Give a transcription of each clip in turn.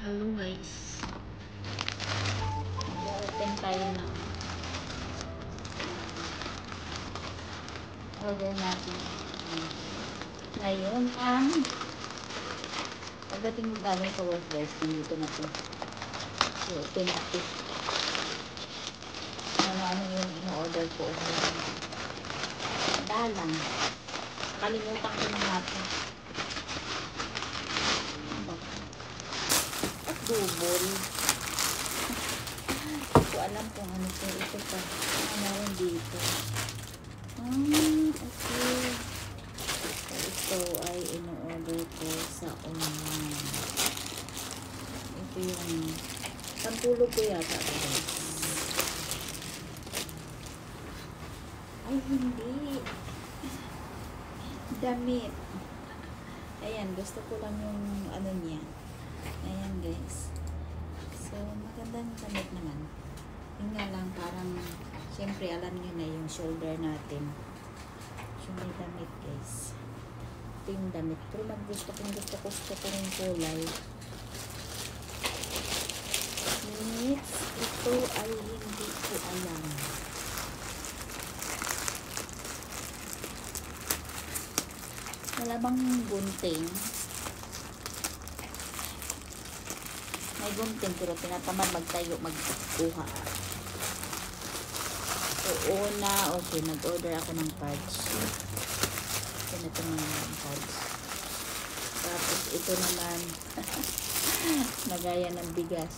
Hello guys, mag-open tayo ng order natin ngayon ang pagdating mo galing sa work guys. Nandito na ito, i-open natin ano yung in-order ko. Dalang kalimutan ko na natin at double. Hindi ko alam kung ano ito pa. Ano dito. Okay. So, ito ay in-order ko sa online. Ito yung pampulog ko yata guys. Ay, hindi. Damit. Ayan, gusto ko lang yung ano niya. Ayan guys. So, magandang damit naman. Yung nga lang, parang siyempre, alam nyo na yung shoulder natin. So, may damit guys. Ito yung damit. Pero gusto ko rin kulay. Next, ito ay hindi ko alam. Wala bang gunting? May gunting pero tinatamad magtayo, magkuha. So, una, okay, nag-order ako ng pads. Ito na ito ng pads. Tapos, ito naman, nagaya ng bigas.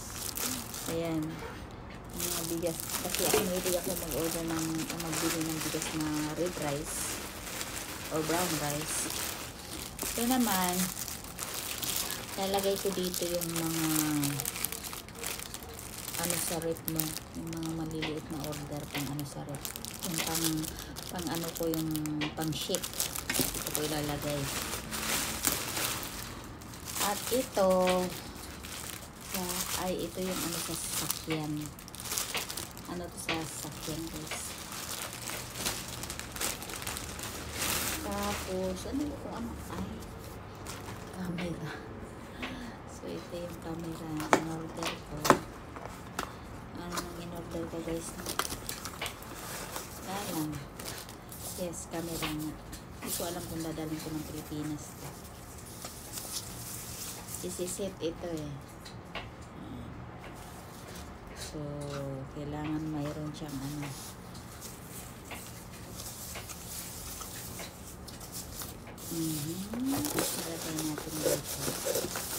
Ayan. Mga bigas. Kasi ako hindi ako mag-order ng, magbili ng bigas na red rice or brown rice. Ito naman, lalagay ko dito yung mga ano sa rep mo, yung mga maliliit na order pang ano sa rep, yung pang ano ko, yung pang ship, ito ko ilalagay. At ito ay ito yung ano sa sasakyan, ano to sa sasakyan guys. Tapos ano kung ano ay camera. So ito yung camera in-order ko. Ano nang in-order ko guys? Lang. Yes, camera nga. Hindi ko alam kung dadalhin ko ng Pilipinas. Isiset ito eh. So kailangan mayroon siyang ano. Ilagay natin dito.